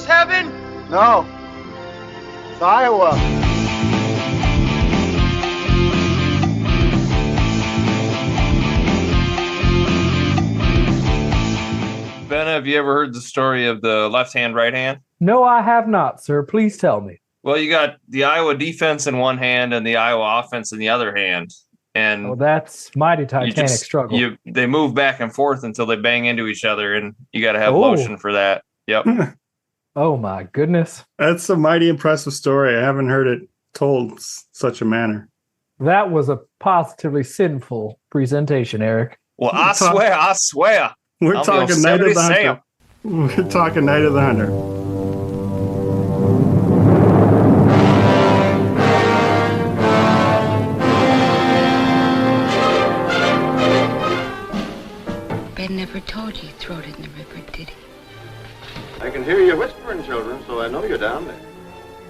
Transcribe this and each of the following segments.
heaven? No. It's Iowa. Ben, have you ever heard the story of the left hand, right hand? No, I have not, sir. Please tell me. Well, you got the Iowa defense in one hand and the Iowa offense in the other hand. And that's mighty Titanic struggle. They move back and forth until they bang into each other, and you got to have lotion for that. Yep. Oh, my goodness. That's a mighty impressive story. I haven't heard it told such a manner. That was a positively sinful presentation, Eric. Well, I swear. We're talking Night of the Hunter. We're talking Night of the Hunter. Ben never told you throw it in the river, did he? I can hear you whispering, children, so I know you're down there.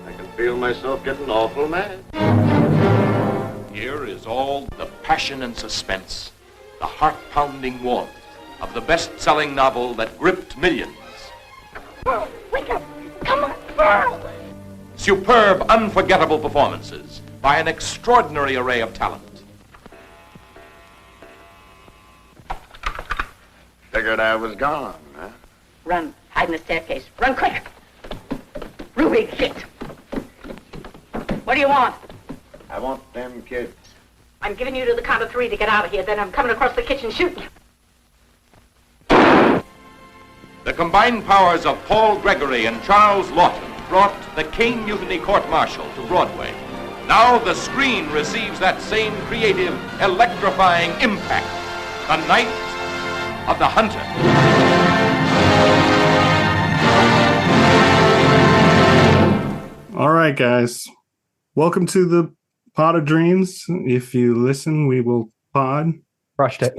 I can feel myself getting awful mad. Here is all the passion and suspense, the heart-pounding warmth of the best-selling novel that gripped millions. Burl, wake up! Come on, Burl! Superb, unforgettable performances by an extraordinary array of talent. Figured I was gone, huh? Run, hide in the staircase. Run quick! Ruby, shit! What do you want? I want them kids. I'm giving you to the count of 3 to get out of here, then I'm coming across the kitchen shooting you. The combined powers of Paul Gregory and Charles Lawton brought the Caine Mutiny Court-Martial to Broadway. Now the screen receives that same creative, electrifying impact. The Night of the Hunter. All right, guys. Welcome to the Pod of Dreams. If you listen, we will pod. Crushed it.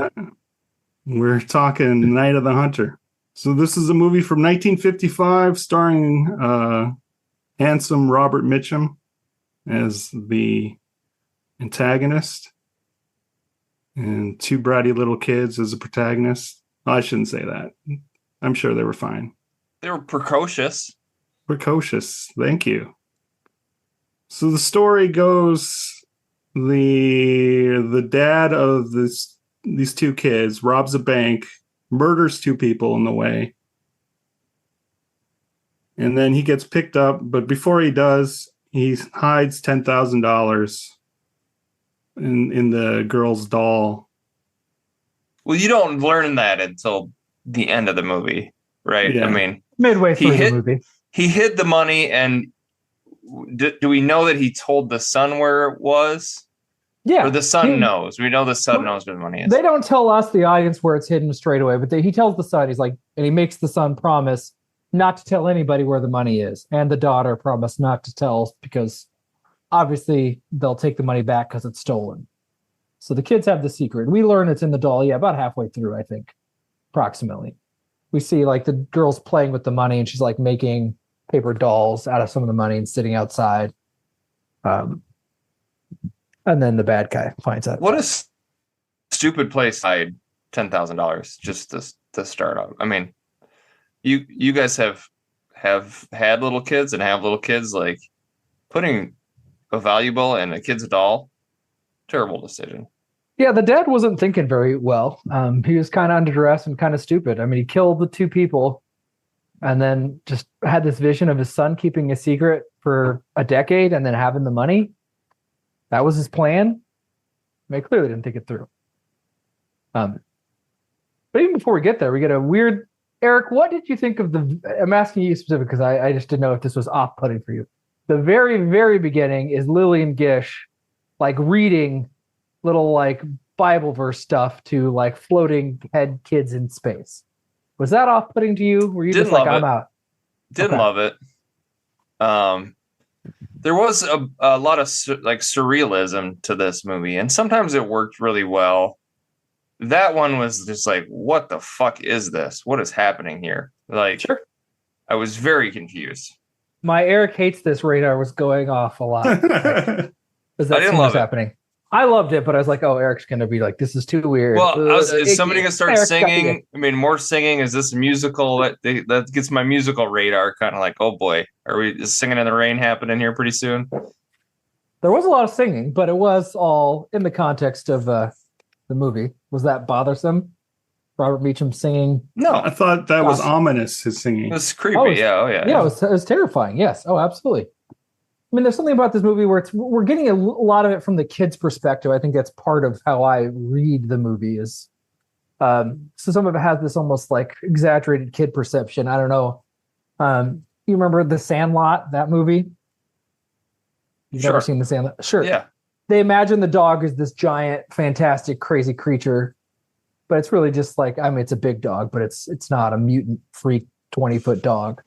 We're talking Night of the Hunter. So this is a movie from 1955 starring handsome Robert Mitchum as the antagonist and 2 bratty little kids as the protagonist. I shouldn't say that. I'm sure they were fine. They were precocious. Precocious. Thank you. So the story goes, the dad of these 2 kids robs a bank, murders 2 people in the way. And then he gets picked up, but before he does, he hides $10,000 in the girl's doll. Well, you don't learn that until the end of the movie, right? Yeah. I mean, midway through the movie. He hid the money, and do we know that he told the son where it was? Yeah. Or the son knows. We know the son knows where the money is. They don't tell us, the audience, where it's hidden straight away, but he tells the son, he's like, and he makes the son promise not to tell anybody where the money is. And the daughter promised not to tell because obviously they'll take the money back because it's stolen. So the kids have the secret. We learn it's in the doll, about halfway through, I think, approximately. We see like the girl's playing with the money and she's like making paper dolls out of some of the money and sitting outside. And then the bad guy finds out. What a stupid place to hide $10,000 just to start out. I mean, you guys have had little kids and have little kids, like putting a valuable in a kid's doll. Terrible decision. Yeah, the dad wasn't thinking very well. He was kind of under duress and kind of stupid. I mean, he killed the 2 people and then just had this vision of his son keeping a secret for a decade and then having the money. That was his plan. I mean, clearly didn't think it through. But even before we get there, we get a weird... Eric, what did you think of I'm asking you specific because I just didn't know if this was off-putting for you. The very, very beginning is Lillian Gish, like reading little like Bible verse stuff to like floating head kids in space. Was that off-putting to you? Were you just like, I'm out? Didn't love it. There was a lot of like surrealism to this movie, and sometimes it worked really well. That one was just like, what the fuck is this? What is happening here? Like, sure. I was very confused. My Eric hates this radar was going off a lot. Is that I didn't love it. Happening? I loved it, but I was like, oh, Eric's gonna be like, this is too weird. Well, is somebody gonna start Eric's got to singing? get- I mean, more singing. Is this a musical? That gets my musical radar kind of like, oh boy, is Singing in the Rain happening here pretty soon? There was a lot of singing, but it was all in the context of the movie. Was that bothersome? Robert Beecham singing? No, I thought that was Gosh. ominous, his singing. it's creepy. Oh, it's- yeah. Yeah, it was terrifying. Yes. Oh, absolutely. I mean, there's something about this movie where we're getting a lot of it from the kid's perspective. I think that's part of how I read the movie is. So some of it has this almost like exaggerated kid perception. I don't know. You remember The Sandlot, that movie? You've Sure. never seen The Sandlot? Sure. Yeah. They imagine the dog is this giant, fantastic, crazy creature, but it's really just like, I mean, it's a big dog, but it's not a mutant freak 20-foot dog.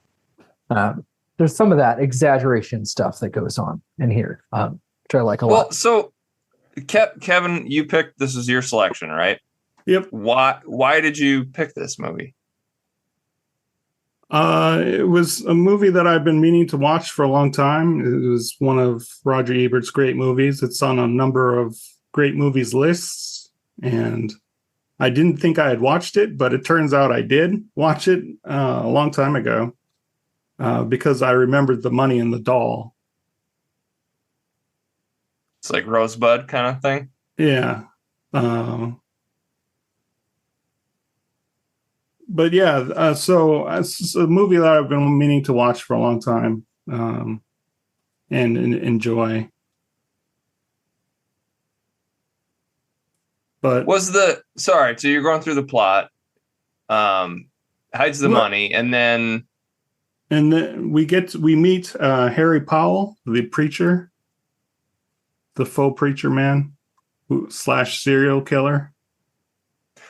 There's some of that exaggeration stuff that goes on in here, which I like a Well, lot. so Kevin, you picked, this is your selection, right? Yep. Why did you pick this movie? It was a movie that I've been meaning to watch for a long time. It was one of Roger Ebert's great movies. It's on a number of great movies lists, and I didn't think I had watched it, but it turns out I did watch it a long time ago because I remembered the money in the doll. It's like Rosebud kind of thing. Yeah. But yeah, so it's a movie that I've been meaning to watch for a long time and enjoy. But So you're going through the plot, hides the Well- money, and then then we meet Harry Powell, the preacher, the faux preacher man, / serial killer.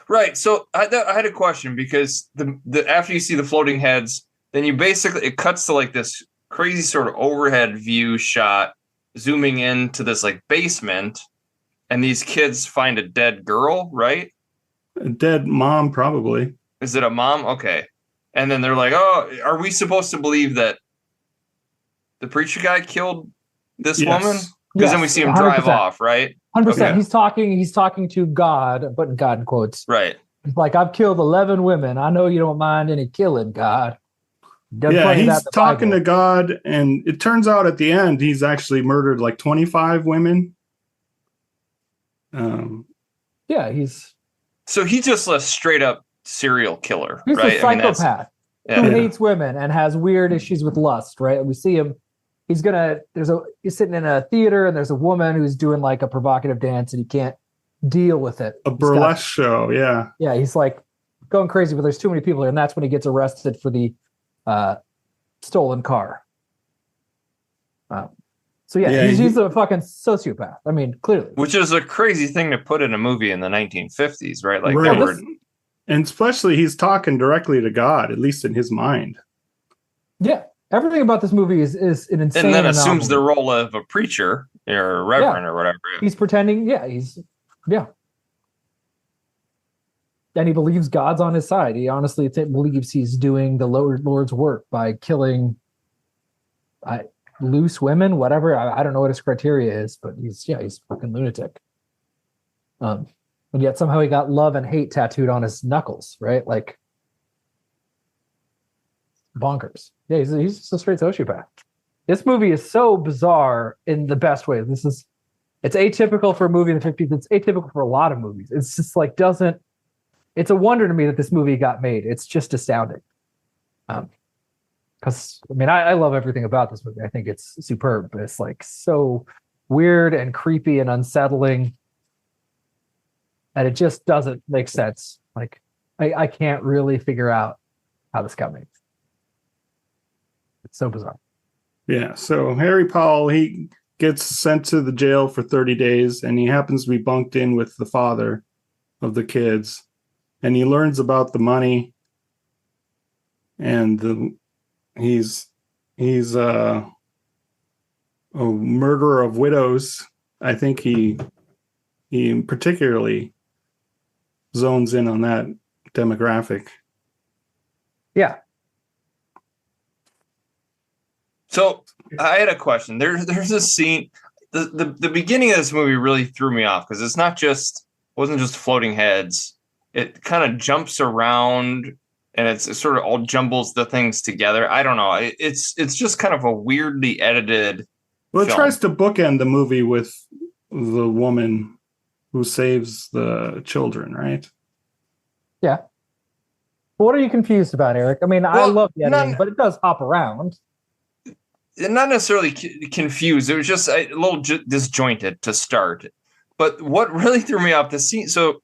right. So I had a question because the after you see the floating heads, then it cuts to like this crazy sort of overhead view shot, zooming into this like basement, and these kids find a dead girl, right? A dead mom, probably. Is it a mom? Okay. And then they're like, oh, are we supposed to believe that the preacher guy killed this Yes. woman? Because then we see him drive 100%. off, right? 100%. Okay. He's talking to God, but God in quotes. Right. He's like, I've killed 11 women. I know you don't mind any killing, God. Doesn't Yeah, play that in he's the talking Bible. to God, and it turns out at the end he's actually murdered like 25 women. Yeah, he's So he's just a straight up serial killer, a right? psychopath who yeah. hates women and has weird issues with lust, right? We see him. He's sitting in a theater and there's a woman who's doing like a provocative dance and he can't deal with it. A burlesque show, yeah. Yeah, he's like going crazy, but there's too many people here, and that's when he gets arrested for the stolen car. So Yeah, he's a fucking sociopath. I mean, clearly. Which is a crazy thing to put in a movie in the 1950s, right? Like Right. they were, And especially he's talking directly to God, at least in his mind. Yeah, everything about this movie is an insane. and then assumes the anomaly. role of a preacher or a reverend or whatever. He's pretending. Yeah, and he believes God's on his side. He honestly believes he's doing the Lord's work by killing loose women, whatever. I don't know what his criteria is, but he's fucking lunatic. And yet somehow he got love and hate tattooed on his knuckles, right? Like bonkers. Yeah, he's just a straight sociopath. This movie is so bizarre in the best way. It's atypical for a movie in the 50s. It's atypical for a lot of movies. It's just like it's a wonder to me that this movie got made. It's just astounding. Because I mean, I love everything about this movie. I think it's superb, but it's like so weird and creepy and unsettling. And it just doesn't make sense. Like I can't really figure out how this got made. It's so bizarre. Yeah, so Harry Powell, he gets sent to the jail for 30 days, and he happens to be bunked in with the father of the kids. And he learns about the money, and he's a murderer of widows. I think he particularly zones in on that demographic. Yeah. So I had a question. There's a scene. the beginning of this movie really threw me off because wasn't just floating heads. It kind of jumps around and it sort of all jumbles the things together. I don't know. It's just kind of a weirdly edited. Well, it film. tries to bookend the movie with the woman who saves the children, right? Yeah. What are you confused about, Eric? I mean, I Well, love the editing, but it does hop around. Not necessarily confused. It was just a little disjointed to start. But what really threw me off the scene, so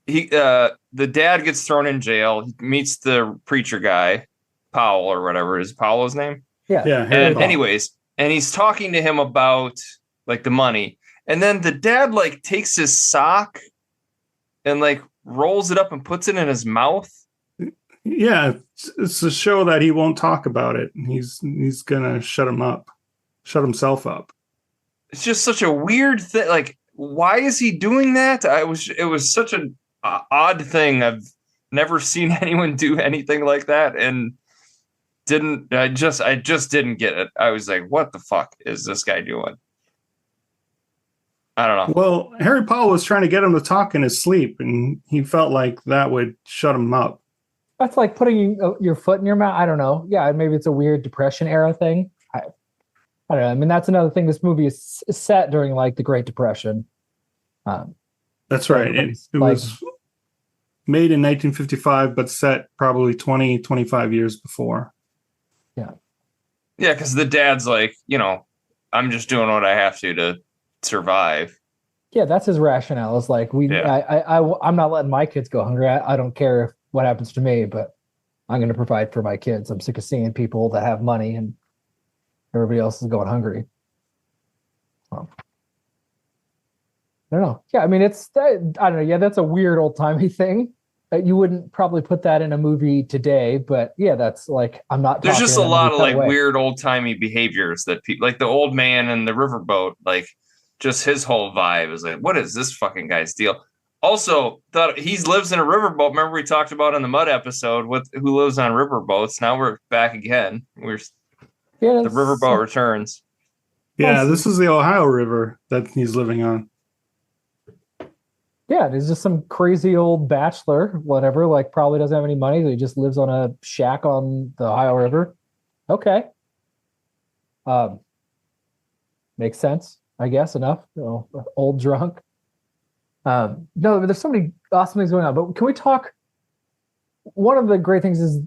the dad gets thrown in jail. He meets the preacher guy, Powell or whatever. Is Powell his name? Yeah. Yeah. Anyways, and he's talking to him about like the money. And then the dad like takes his sock and like rolls it up and puts it in his mouth. Yeah, it's to show that he won't talk about it. He's gonna shut himself up. It's just such a weird thing. Like, why is he doing that? It was such an odd thing. I've never seen anyone do anything like that, and I just didn't get it. I was like, what the fuck is this guy doing? I don't know. Well, Harry Powell was trying to get him to talk in his sleep, and he felt like that would shut him up. That's like putting your foot in your mouth. I don't know. Yeah, maybe it's a weird Depression era thing. I don't know. I mean, that's another thing. This movie is set during like the Great Depression. That's right. It was made in 1955, but set probably 20, 25 years before. Yeah, because the dad's like, I'm just doing what I have to survive. Yeah, that's his rationale. It's like I'm not letting my kids go hungry. I don't care what happens to me, but I'm going to provide for my kids. I'm sick of seeing people that have money and everybody else is going hungry. I don't know. Yeah, I mean, I don't know. Yeah, that's a weird old timey thing. You wouldn't probably put that in a movie today, but yeah, that's like, I'm not. There's just a lot of like weird old timey behaviors that people, like the old man in the riverboat, like just his whole vibe is like, what is this fucking guy's deal? Also, thought he lives in a riverboat. Remember we talked about in the Mud episode with who lives on riverboats. Now we're back again. The riverboat returns. Yeah, this is the Ohio River that he's living on. Yeah, there's just some crazy old bachelor, whatever, like probably doesn't have any money. So he just lives on a shack on the Ohio River. Okay. Makes sense, I guess, enough. Old drunk. No, there's so many awesome things going on. But can we talk? One of the great things is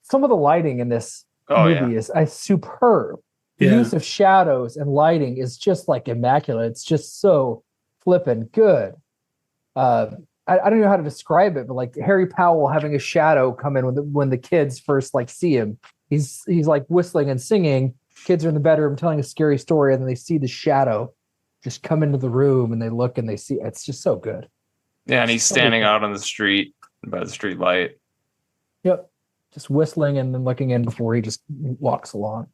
some of the lighting in this movie is superb. The use of shadows and lighting is just like immaculate. It's just so flippin' good. I don't know how to describe it, but like Harry Powell having a shadow come in when the kids first like see him. He's like whistling and singing. Kids are in the bedroom telling a scary story, and then they see the shadow just come into the room, and they look and they see. It's just so good. Yeah, and he's standing out on the street by the street light. Yep, just whistling and then looking in before he just walks along.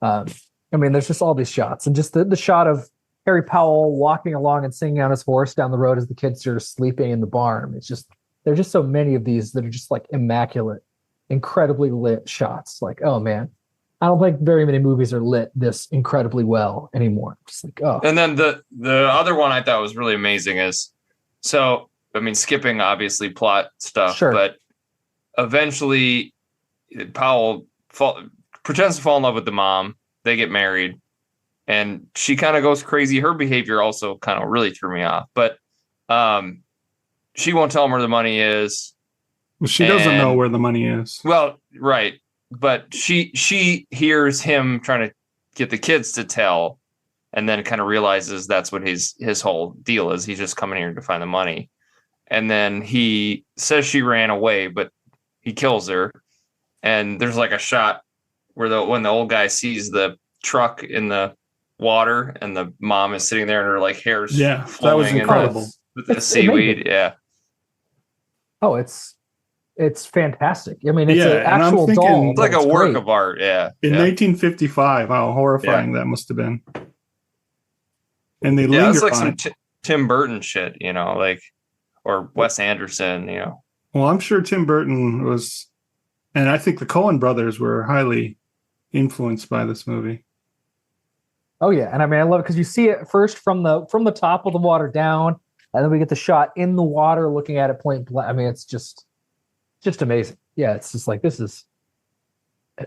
I mean, there's just all these shots, and just the shot of Harry Powell walking along and singing on his horse down the road as the kids are sleeping in the barn. It's just, there's just so many of these that are just like immaculate, incredibly lit shots. Like, oh man, I don't think very many movies are lit this incredibly well anymore. Just like, oh. And then the other one I thought was really amazing is, so, I mean, skipping obviously plot stuff, but eventually Powell pretends to fall in love with the mom. They get married. And she kind of goes crazy. Her behavior also kind of really threw me off. But she won't tell him where the money is. Well, she doesn't know where the money is. Well, right. But she hears him trying to get the kids to tell, and then kind of realizes that's what his whole deal is. He's just coming here to find the money. And then he says she ran away, but he kills her. And there's like a shot where when the old guy sees the truck in the water and the mom is sitting there and her like hair's flowing. That was incredible. With the seaweed. Yeah. Oh, it's fantastic. I mean, it's an actual doll. It's like a work of art. Yeah. In 1955, how horrifying that must have been. And they linger it's like on some Tim Burton shit, or Wes Anderson, Well, I'm sure Tim Burton was, and I think the Coen brothers were highly influenced by this movie. Oh yeah, and I mean I love it because you see it first from the top of the water down, and then we get the shot in the water looking at it point blank. I mean it's just amazing. Yeah, it's just like this is.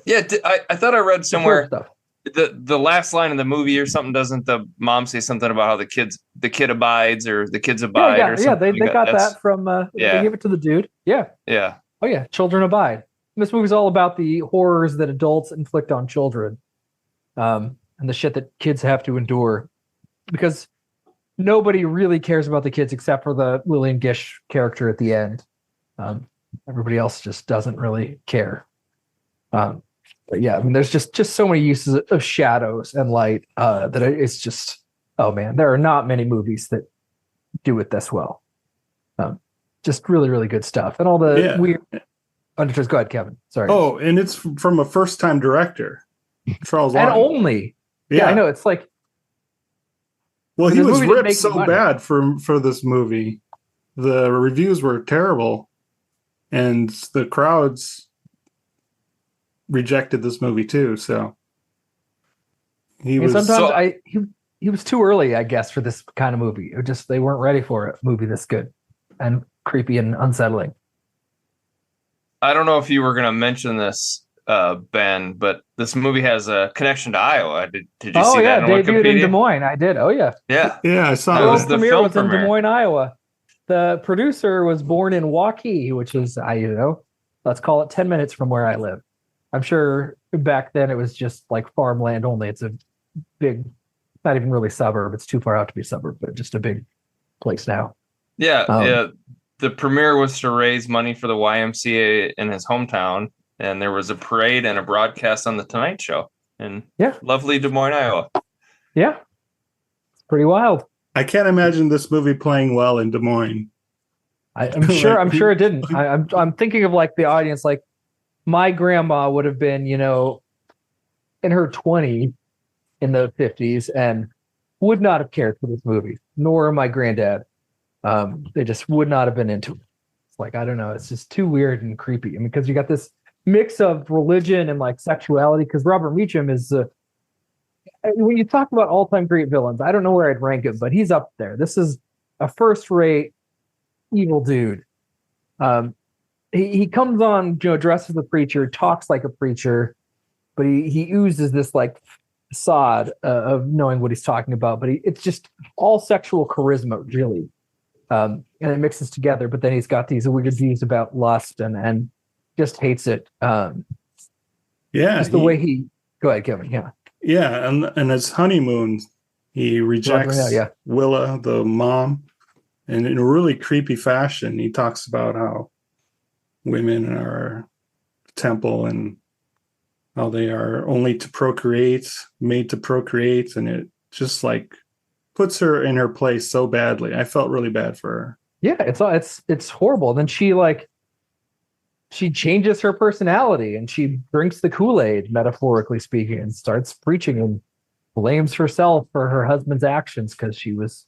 Yeah, I thought I read somewhere Stuff. the last line of the movie or something. Doesn't the mom say something about how the kid abides or the kids abide? Yeah, or yeah, something they like got That's- that from. yeah. They gave it to the dude. Yeah. Yeah, Oh yeah, children abide. This movie's all about the horrors that adults inflict on children, and the shit that kids have to endure, because nobody really cares about the kids except for the Lillian Gish character at the end. Everybody else just doesn't really care. But yeah, I mean, there's just so many uses of shadows and light that it's just, oh man, there are not many movies that do it this well. Just really, really good stuff, and all the weird. Just go ahead, Kevin. Sorry. Oh, and it's from a first-time director, Charles and Lawton. only. Yeah, I know. It's like, well, he the was movie didn't ripped make so money. bad for this movie. The reviews were terrible, and the crowds rejected this movie too. So he I mean, was. sometimes he was too early, I guess, for this kind of movie. It just they weren't ready for a movie this good and creepy and unsettling. I don't know if you were going to mention this, Ben, but this movie has a connection to Iowa. Did you see that on debuted in Wikipedia? Des Moines. I did. Oh yeah. Yeah. Yeah, I saw That that. was The the premiere film was in Des premiere. Moines, Iowa. The producer was born in Waukee, which is let's call it 10 minutes from where I live. I'm sure back then it was just like farmland only. It's a big, not even really suburb. It's too far out to be a suburb, but just a big place now. Yeah. Um, Yeah. The premiere was to raise money for the YMCA in his hometown, and there was a parade and a broadcast on the Tonight Show in lovely Des Moines, Iowa. Yeah. It's pretty wild. I can't imagine this movie playing well in Des Moines. I'm sure it didn't. I'm thinking of like the audience, like my grandma would have been, in her 20s in the 50s and would not have cared for this movie, nor my granddad. They just would not have been into it. It's like, I don't know. It's just too weird and creepy. I mean, because you got this mix of religion and like sexuality, because Robert Meacham is, when you talk about all-time great villains, I don't know where I'd rank him, but he's up there. This is a first-rate evil dude. He comes on, dressed as a preacher, talks like a preacher, but he oozes this like facade of knowing what he's talking about. But it's just all sexual charisma, really. And it mixes together, but then he's got these weird views about lust and just hates it. Yeah, just the way he. Go ahead, Kevin. Yeah. Yeah, and his honeymoon, he rejects Willa, the mom, and in a really creepy fashion, he talks about how women are a temple and how they are only to procreate, made to procreate, and it just like puts her in her place so badly. I felt really bad for her. Yeah, it's horrible. Then she changes her personality and she drinks the Kool-Aid, metaphorically speaking, and starts preaching and blames herself for her husband's actions because she was,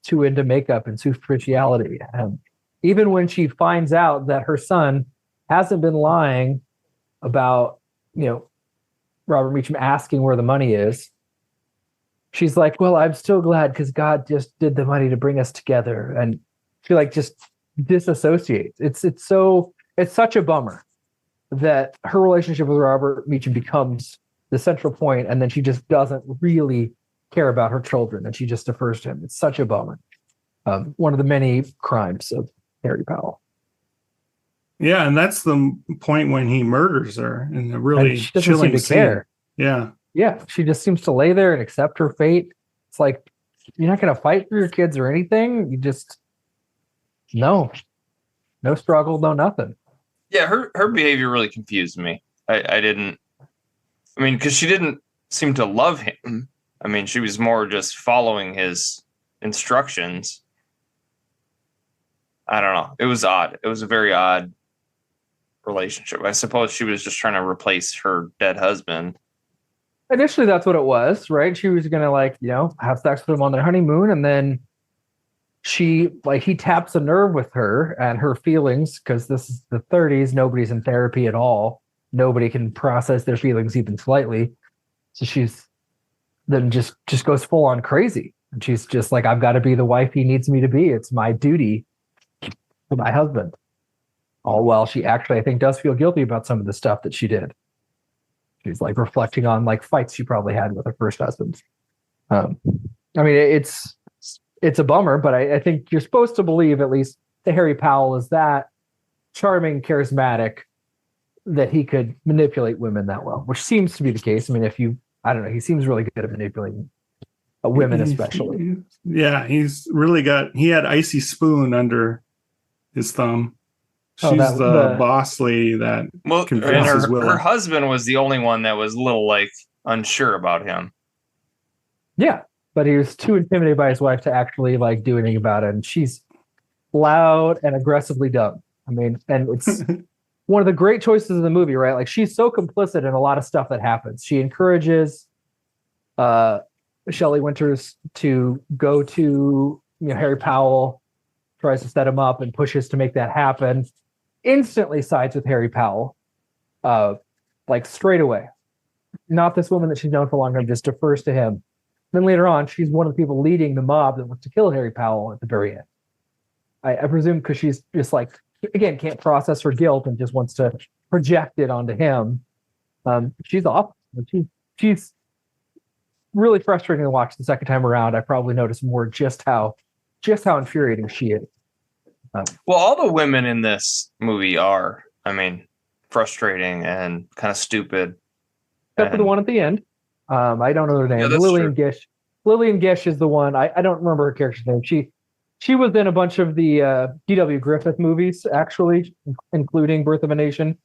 too into makeup and superficiality. And even when she finds out that her son hasn't been lying about, Robert Meacham asking where the money is, she's like, well, I'm still glad because God just did the money to bring us together. And she just disassociates. It's such a bummer that her relationship with Robert Meacham becomes the central point, and then she just doesn't really care about her children, and she just defers to him. It's such a bummer. One of the many crimes of Harry Powell. Yeah, and that's the point when he murders her in a really she doesn't chilling seem to scene. care. Yeah. Yeah, she just seems to lay there and accept her fate. It's like, you're not going to fight for your kids or anything. You just, no struggle, no nothing. Yeah, her behavior really confused me. Because she didn't seem to love him. I mean, she was more just following his instructions. I don't know. It was odd. It was a very odd relationship. I suppose she was just trying to replace her dead husband. Initially, that's what it was, right? She was going to have sex with him on their honeymoon. And then he taps a nerve with her and her feelings, because this is the 30s. Nobody's in therapy at all. Nobody can process their feelings even slightly. So she's then just goes full on crazy. And she's just like, I've got to be the wife he needs me to be. It's my duty to my husband. All while she actually, I think, does feel guilty about some of the stuff that she did. She's like reflecting on like fights she probably had with her first husband. I mean, it's a bummer, but I think you're supposed to believe at least that Harry Powell is that charming, charismatic, that he could manipulate women that well, which seems to be the case. I mean, I don't know, he seems really good at manipulating women, especially. Yeah, he had Icy Spoon under his thumb. She's the boss lady that convinces Willow. Her husband was the only one that was a little like unsure about him. Yeah, but he was too intimidated by his wife to actually like do anything about it. And she's loud and aggressively dumb. I mean, and it's one of the great choices of the movie, right? Like she's so complicit in a lot of stuff that happens. She encourages Shelley Winters to go to Harry Powell, tries to set him up and pushes to make that happen. Instantly sides with Harry Powell, like straight away. Not this woman that she's known for a long time, just defers to him. Then later on, she's one of the people leading the mob that wants to kill Harry Powell at the very end. I presume because she's just like, again, can't process her guilt and just wants to project it onto him. She's awful. She's really frustrating to watch the second time around. I probably noticed more just how infuriating she is. Well, all the women in this movie are, I mean, frustrating and kind of stupid. Except for the one at the end. I don't know her name. Yeah, Lillian Gish. Lillian Gish is the one. I don't remember her character's name. She was in a bunch of the D.W. Griffith movies, actually, including Birth of a Nation.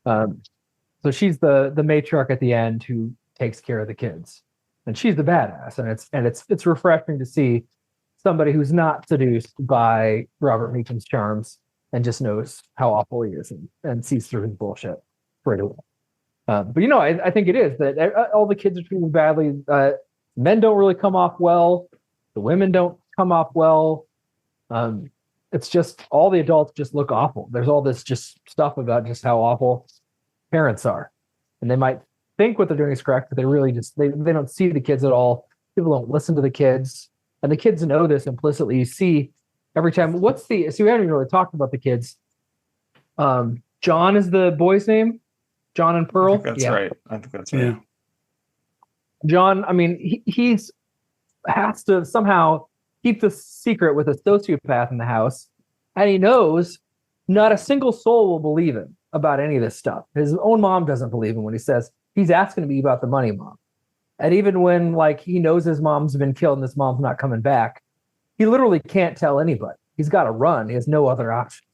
So she's the matriarch at the end who takes care of the kids, and she's the badass. And it's refreshing to see somebody who's not seduced by Robert Meacham's charms and just knows how awful he is and sees through his bullshit right away. But I think it is that all the kids are treated badly. Men don't really come off well. The women don't come off well. It's just all the adults just look awful. There's all this just stuff about just how awful parents are, and they might think what they're doing is correct, but they really just they don't see the kids at all. People don't listen to the kids, and the kids know this implicitly. You see every time. We haven't even really talked about the kids. John is the boy's name. John and Pearl. That's right. I think that's right. Yeah. John, I mean, he has to somehow keep the secret with a sociopath in the house, and he knows not a single soul will believe him about any of this stuff. His own mom doesn't believe him when he says he's asking me about the money, Mom. And even when like he knows his mom's been killed and this mom's not coming back, he literally can't tell anybody. He's got to run. He has no other option.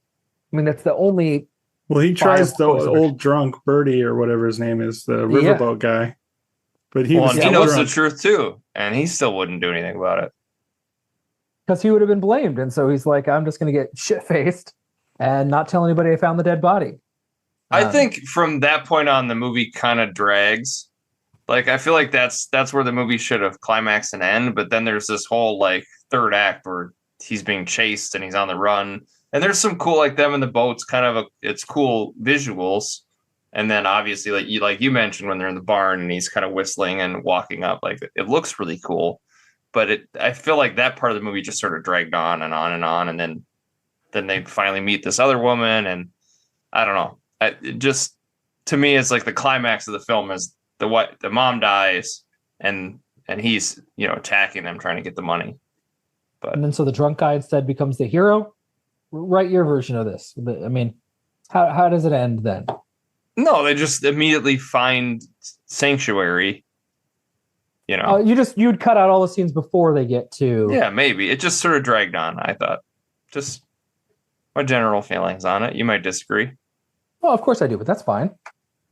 I mean, that's the only. Well, he tries the old drunk Birdie or whatever his name is, the riverboat guy. But he knows the truth too, and he still wouldn't do anything about it. Because he would have been blamed. And so he's like, I'm just going to get shit-faced and not tell anybody I found the dead body. I think from that point on, the movie kind of drags. Like, I feel like that's where the movie should have climaxed and end. But then there's this whole like third act where he's being chased and he's on the run. And there's some cool, like them in the boats, it's cool visuals. And then obviously, like you mentioned, when they're in the barn and he's kind of whistling and walking up, like it looks really cool. But I feel like that part of the movie just sort of dragged on and on and on. And then they finally meet this other woman. And I don't know. It just, to me, it's like the climax of the film is the mom dies and he's, attacking them, trying to get the money. But and then so the drunk guy instead becomes the hero. Write your version of this. I mean, how does it end then? No, they just immediately find sanctuary. You'd cut out all the scenes before they get to. Yeah, maybe it just sort of dragged on. I thought, just my general feelings on it. You might disagree. Well, of course I do, but that's fine.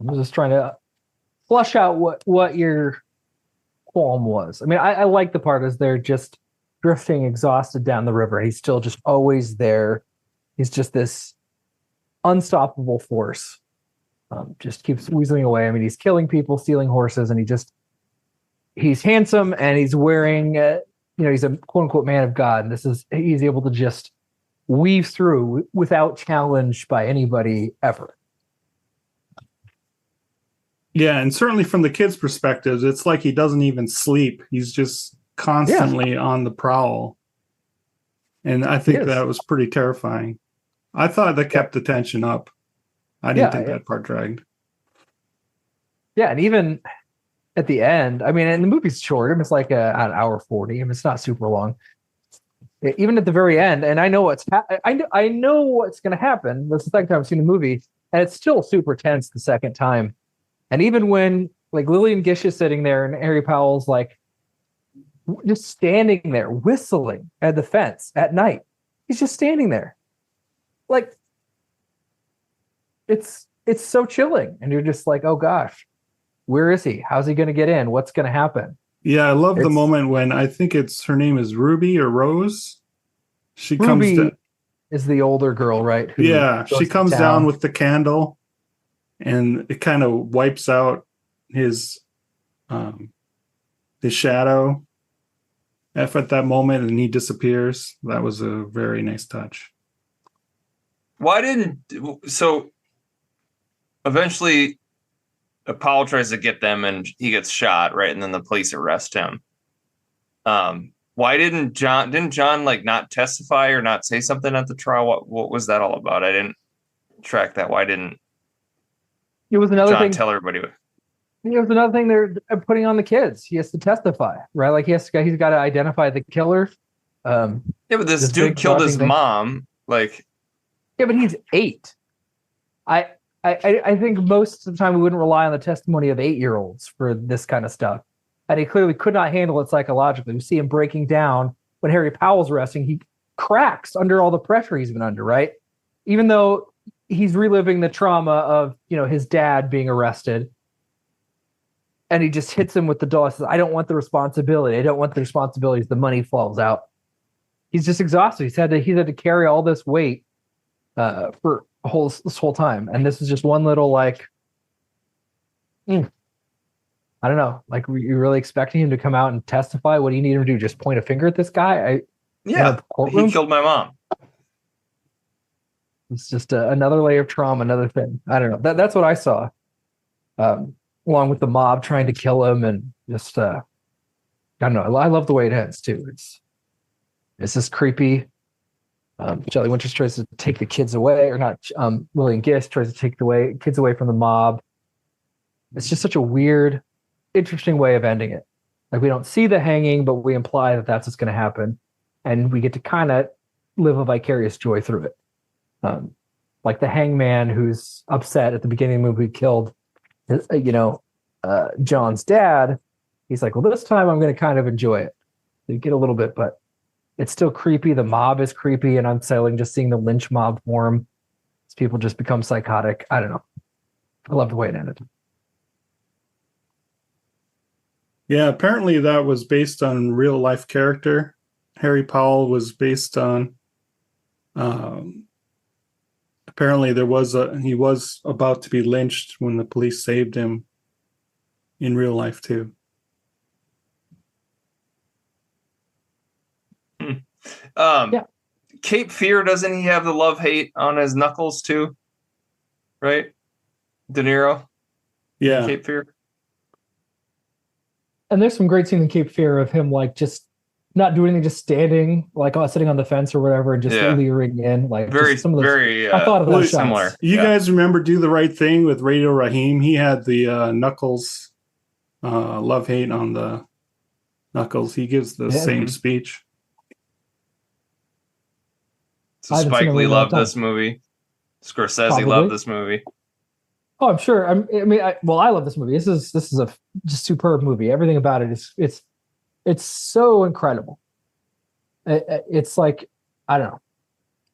I'm just trying to flush out what your qualm was. I mean, I like the part as they're just drifting exhausted down the river. He's still just always there. He's just this unstoppable force. Just keeps weaseling away. I mean, he's killing people, stealing horses, and he's handsome and he's wearing, he's a quote unquote man of God. And he's able to just weave through without challenge by anybody ever. Yeah, and certainly from the kid's perspective, it's like he doesn't even sleep. He's just constantly on the prowl. And I think that was pretty terrifying. I thought that kept the tension up. I didn't think that part dragged. Yeah, and even at the end, I mean, and the movie's short. I mean, it's like an hour 40. I mean, it's not super long. Even at the very end, and I know I know what's going to happen. That's the second time I've seen the movie, and it's still super tense the second time. And even when like Lillian Gish is sitting there and Harry Powell's like just standing there whistling at the fence at night, he's just standing there, like it's so chilling, and you're just like, oh gosh, where is he? How's he going to get in? What's going to happen? Yeah, I love the moment when I think it's her name is Ruby or Rose. She Ruby comes is the older girl, right? She comes down with the candle, and it kind of wipes out his shadow at that moment, and he disappears. That was a very nice touch. So eventually Apollo tries to get them and he gets shot, right? And then the police arrest him. Why didn't John like not testify or not say something at the trial? What was that all about? I didn't track that. Why didn't it was another John thing tell everybody? It was another thing they're putting on the kids. He has to testify, right? Like he's got to identify the killer. Yeah, but this dude killed his mom. Like, yeah, but he's 8. I think most of the time we wouldn't rely on the testimony of 8-year-olds for this kind of stuff. And he clearly could not handle it psychologically. We see him breaking down when Harry Powell's arresting. He cracks under all the pressure he's been under, right? Even though he's reliving the trauma of, his dad being arrested. And he just hits him with the doll. Says, I don't want the responsibility. I don't want the responsibilities. The money falls out. He's just exhausted. He's had to carry all this weight for this whole time. And this is just one little I don't know. Like, were you really expecting him to come out and testify? What do you need him to do? Just point a finger at this guy? He killed my mom. It's just another layer of trauma, another thing. I don't know. That's what I saw. Along with the mob trying to kill him, and just I don't know. I love the way it ends too. It's just creepy. Shelley Winters tries to take the kids away, or not? Lillian Gish tries to take the kids away from the mob. It's just such a weird, interesting way of ending it. Like, we don't see the hanging, but we imply that that's what's going to happen, and we get to kind of live a vicarious joy through it. Like the hangman who's upset at the beginning of the movie killed, John's dad. He's like, well, this time I'm going to kind of enjoy it. So you get a little bit, but it's still creepy. The mob is creepy and unsettling. Just seeing the lynch mob form, as people just become psychotic. I don't know. I love the way it ended. Yeah, apparently that was based on real life character. Harry Powell was based on. Apparently, he was about to be lynched when the police saved him in real life too. Cape Fear, doesn't he have the love-hate on his knuckles too? Right? De Niro? Yeah. Cape Fear. And there's some great scenes in Cape Fear of him like just not doing anything, just standing, like sitting on the fence or whatever, and just leering in. Like very, some of those, very I thought of those similar. You guys remember Do the Right Thing with Radio Raheem? He had the knuckles love-hate on the knuckles. He gives the same speech. So Spike Lee loved this movie. Scorsese loved this movie. Oh, I'm sure. I love this movie. This is a just superb movie. Everything about it is it's so incredible. It's like, I don't know.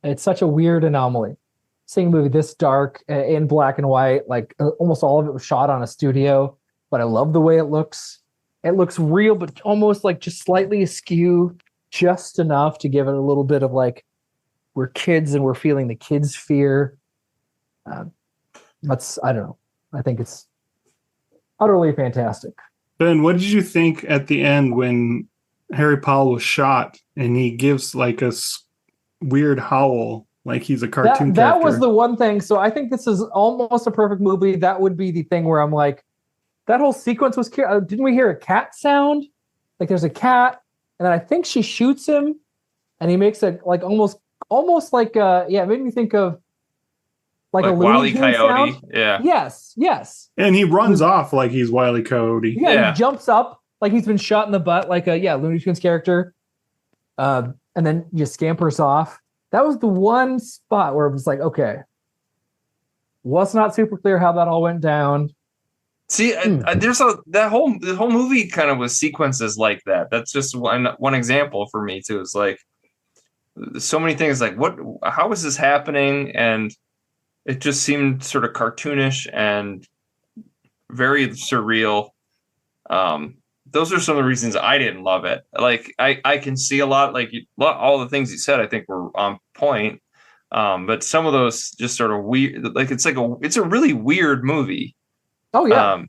It's such a weird anomaly. Seeing a movie this dark in black and white, like almost all of it was shot on a studio, but I love the way it looks. It looks real, but almost like just slightly askew, just enough to give it a little bit of like, we're kids and we're feeling the kids' fear. I don't know. I think it's utterly fantastic. Ben, what did you think at the end when Harry Powell was shot and he gives like a weird howl, like he's a cartoon character? That was the one thing. So I think this is almost a perfect movie. That would be the thing where I'm like, that whole sequence was. Didn't we hear a cat sound? Like there's a cat, and then I think she shoots him, and he makes a like almost like it made me think of like a Wile Looney E. Tunes Coyote. sound. Yeah. Yes. And he runs off like he's Wile E. Coyote. Yeah, he jumps up like he's been shot in the butt, like a Looney Tunes character. And then just scampers off. That was the one spot where it was like, okay, was not super clear how that all went down. See, there's the whole movie kind of was sequences like that. That's just one example for me too. It's like so many things like how is this happening? And it just seemed sort of cartoonish and very surreal. Those are some of the reasons I didn't love it. Like I can see a lot, like all the things you said, I think were on point. But some of those just sort of weird, like it's a really weird movie. Oh yeah.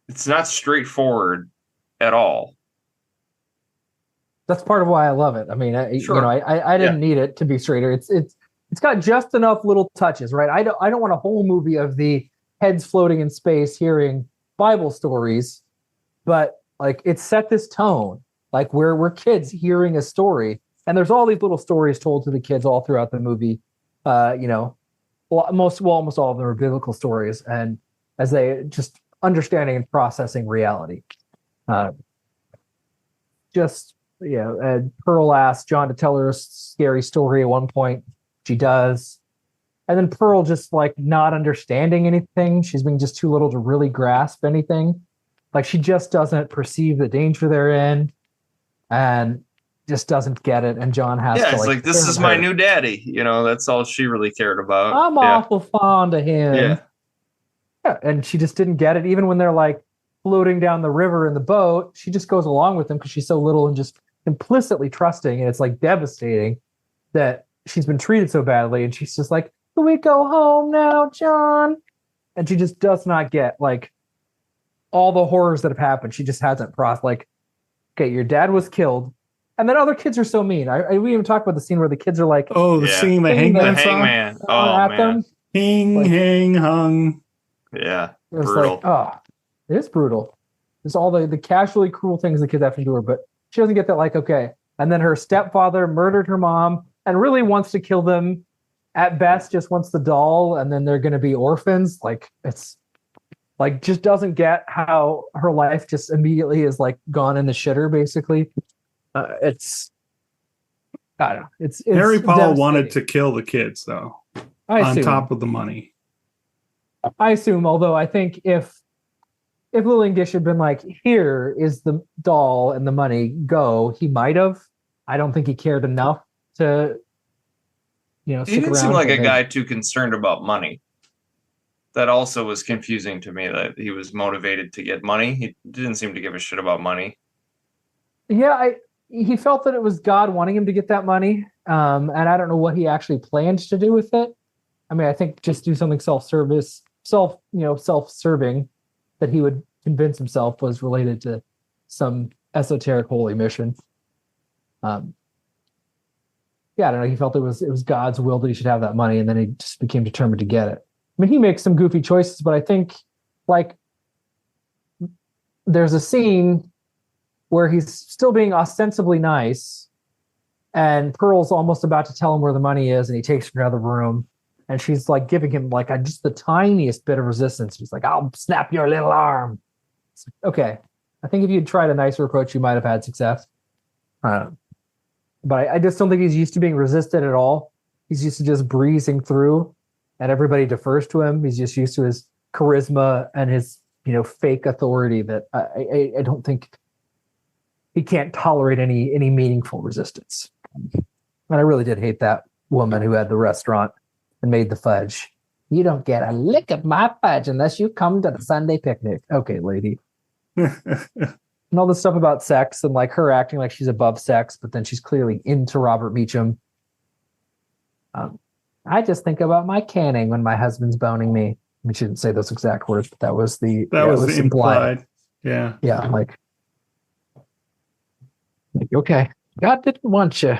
It's not straightforward at all. That's part of why I love it. I mean, I didn't need it to be straighter. It's got just enough little touches, right? I don't want a whole movie of the heads floating in space hearing Bible stories, but like it set this tone, like we're kids hearing a story, and there's all these little stories told to the kids all throughout the movie. Almost all of them are biblical stories, and as they just understanding and processing reality. And Pearl asks John to tell her a scary story at one point. She does. And then Pearl just like not understanding anything. She's being just too little to really grasp anything. Like she just doesn't perceive the danger they're in and just doesn't get it. And John has to it's like this is my new daddy. That's all she really cared about. I'm awful fond of him. Yeah. And she just didn't get it. Even when they're like floating down the river in the boat, she just goes along with them because she's so little and just implicitly trusting. And it's like devastating that she's been treated so badly. And she's just like, can we go home now, John? And she just does not get like all the horrors that have happened. She just hasn't processed like, okay, your dad was killed. And then other kids are so mean. We even talked about the scene where the kids are like, singing the Hangman song? Hangman. Oh, man. Them. Hang, hung. Yeah. It's Brutal. like, it is brutal. There's all the casually cruel things the kids have to endure, but she doesn't get that, like, okay. And then her stepfather murdered her mom and really wants to kill them. At best, just wants the doll, and then they're going to be orphans. Like, it's like just doesn't get how her life just immediately is like gone in the shitter, basically. I don't know. It's Harry Powell wanted to kill the kids, though, on top of the money. I assume, although I think if Lillian Gish had been like, here is the doll and the money, go, he might have. I don't think he cared enough to, he didn't seem like a guy too concerned about money. That also was confusing to me, that he was motivated to get money. He didn't seem to give a shit about money. Yeah, he felt that it was God wanting him to get that money. And I don't know what he actually planned to do with it. I mean, I think just do something self-serving that he would convince himself was related to some esoteric holy mission. I don't know. He felt it was God's will that he should have that money, and then he just became determined to get it. I mean, he makes some goofy choices, but I think like there's a scene where he's still being ostensibly nice, and Pearl's almost about to tell him where the money is, and he takes her to another room, and she's like giving him like just the tiniest bit of resistance. She's like, "I'll snap your little arm." It's like, okay, I think if you'd tried a nicer approach, you might have had success. But I just don't think he's used to being resisted at all. He's used to just breezing through, and everybody defers to him. He's just used to his charisma and his fake authority that I don't think he can't tolerate any meaningful resistance. And I really did hate that woman who had the restaurant and made the fudge. You don't get a lick of my fudge unless you come to the Sunday picnic. Okay, lady. And all this stuff about sex and like her acting like she's above sex, but then she's clearly into Robert Meacham. I just think about my canning when my husband's boning me. I mean, she didn't say those exact words, but that was implied. Yeah. Yeah. Like, okay, God didn't want you.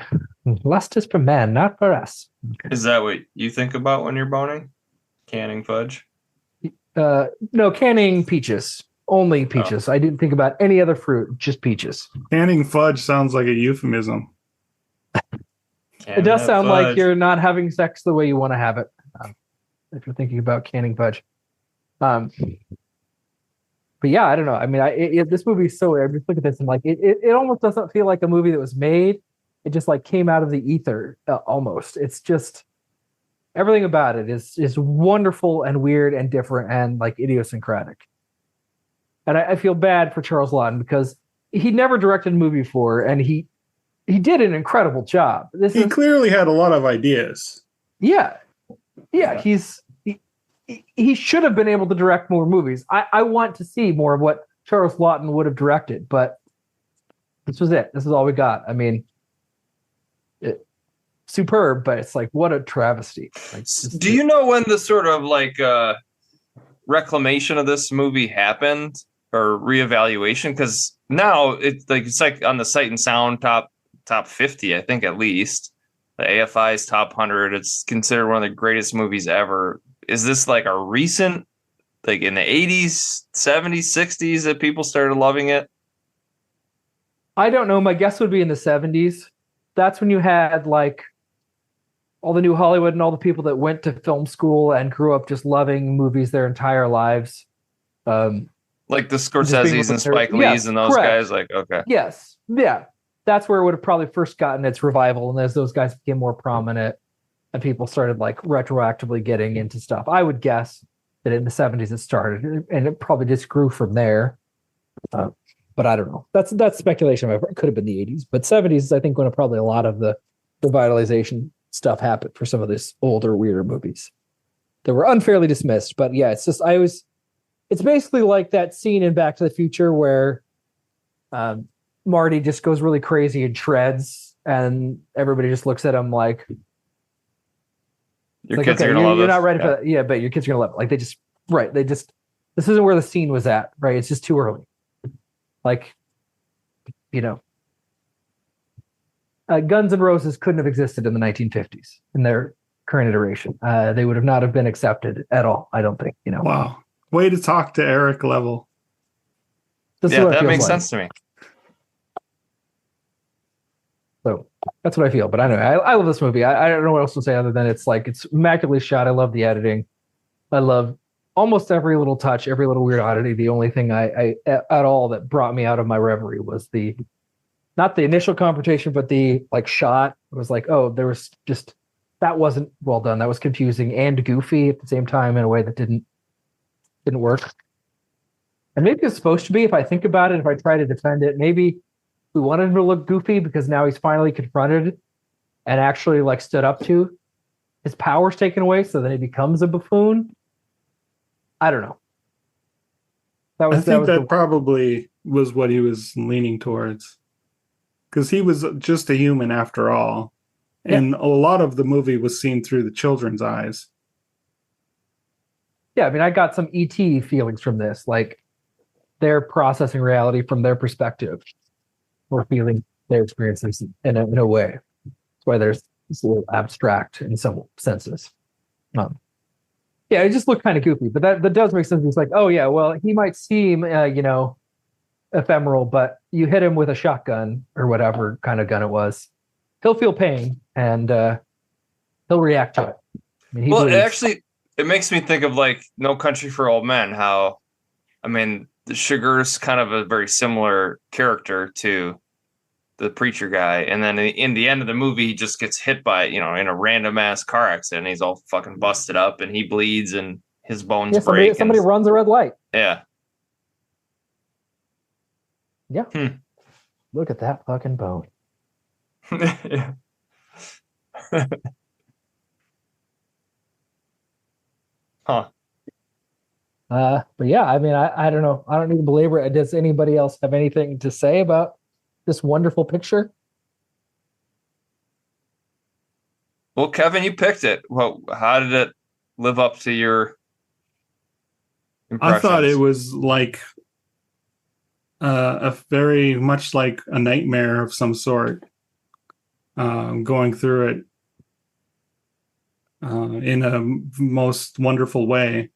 Lust is for men, not for us. Okay. Is that what you think about when you're boning? Canning fudge? No, canning peaches. Only peaches. I didn't think about any other fruit, just peaches. Canning fudge sounds like a euphemism. It does sound like you're not having sex the way you want to have it, if you're thinking about canning fudge. But yeah, I don't know. I mean, this movie is so weird. I just look at this and like it almost doesn't feel like a movie that was made. It just like came out of the ether almost. It's just everything about it is wonderful and weird and different and like idiosyncratic. And I feel bad for Charles Laughton because he never directed a movie before, and he did an incredible job. He clearly had a lot of ideas. Yeah. He should have been able to direct more movies. I want to see more of what Charles Laughton would have directed, but this was it. This is all we got. I mean, superb, but it's like, what a travesty. Like, do you know when the sort of like reclamation of this movie happened or reevaluation? Because now it's like on the Sight and Sound top 50, I think, at least the AFI's top 100. It's considered one of the greatest movies ever. Is this like a recent, like in the 80s, 70s, 60s that people started loving it? I don't know. My guess would be in the 70s. That's when you had like all the new Hollywood and all the people that went to film school and grew up just loving movies their entire lives. Like the Scorsese's and Spike Lee's and those guys. Like, okay. Yes. Yeah. That's where it would have probably first gotten its revival. And as those guys became more prominent and people started like retroactively getting into stuff, I would guess that in the 70s it started, and it probably just grew from there. But I don't know. That's speculation. It could have been the 80s, but 70s, I think, when probably a lot of the revitalization stuff happened for some of these older, weirder movies that were unfairly dismissed. But yeah, it's just, it's basically like that scene in Back to the Future where Marty just goes really crazy and shreds, and everybody just looks at him like, your kids are gonna love it. You're not ready for that. Yeah, but your kids are gonna love it. Like this isn't where the scene was at, right? It's just too early. Like, Guns N' Roses couldn't have existed in the 1950s in their current iteration. They would have not have been accepted at all, I don't think. Wow. Way to talk to Eric level. That makes sense to me. So that's what I feel. But I don't know. I love this movie. I don't know what else to say other than it's immaculately shot. I love the editing. I love almost every little touch, every little weird oddity. The only thing I at all that brought me out of my reverie was not the initial confrontation, but the shot. It was like, oh, there was just, that wasn't well done. That was confusing and goofy at the same time in a way that didn't work. And maybe it's supposed to be, if I think about it, if I try to defend it, maybe we wanted him to look goofy because now he's finally confronted and actually stood up to his powers taken away, so then he becomes a buffoon. I don't know. I think that probably was what he was leaning towards, because he was just a human after all, and a lot of the movie was seen through the children's eyes. Yeah, I mean, I got some E.T. feelings from this, like they're processing reality from their perspective, or feeling their experiences in a way. That's why there's this little abstract in some senses. Yeah, it just looked kind of goofy, but that does make sense. It's like, oh yeah, well, he might seem, ephemeral, but you hit him with a shotgun or whatever kind of gun it was, he'll feel pain and he'll react to it. I mean, actually, it makes me think of No Country for Old Men. How, the Sugar's kind of a very similar character to the preacher guy, and then in the end of the movie, he just gets hit by, in a random ass car accident. He's all fucking busted up, and he bleeds, and his bones break. Somebody runs a red light. Yeah. Yeah. Look at that fucking bone. Yeah. Huh. But yeah, I don't know. I don't need to belabor it. Does anybody else have anything to say about this wonderful picture? Well, Kevin, you picked it. Well, how did it live up to your impressions? I thought it was a very much like a nightmare of some sort, going through it in a most wonderful way.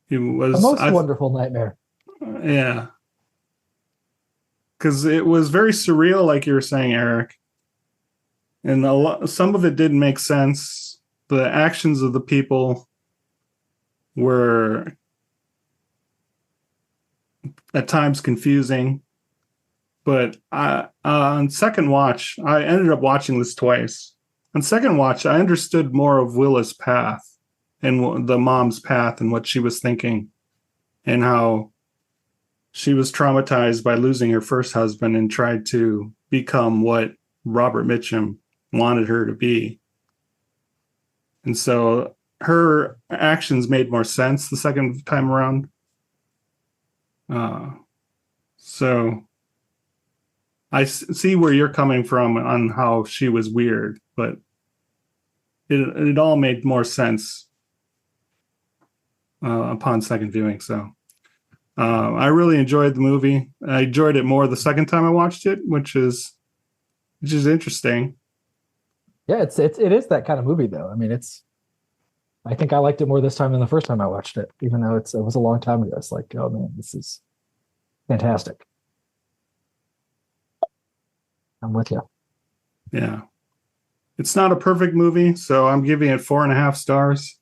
It was A most wonderful nightmare. Yeah. Because it was very surreal, like you were saying, Eric. And some of it didn't make sense. The actions of the people were at times confusing. But on second watch, I ended up watching this twice. On second watch, I understood more of Willa's path and the mom's path and what she was thinking and how she was traumatized by losing her first husband and tried to become what Robert Mitchum wanted her to be. And so her actions made more sense the second time around. So I see where you're coming from on how she was weird, but it all made more sense upon second viewing. So I really enjoyed the movie. I enjoyed it more the second time I watched it, which is interesting. Yeah, it is that kind of movie though. I mean, I think I liked it more this time than the first time I watched it, even though it was a long time ago. It's like, oh man, this is fantastic. I'm with you. Yeah. It's not a perfect movie, so I'm giving it 4.5 stars.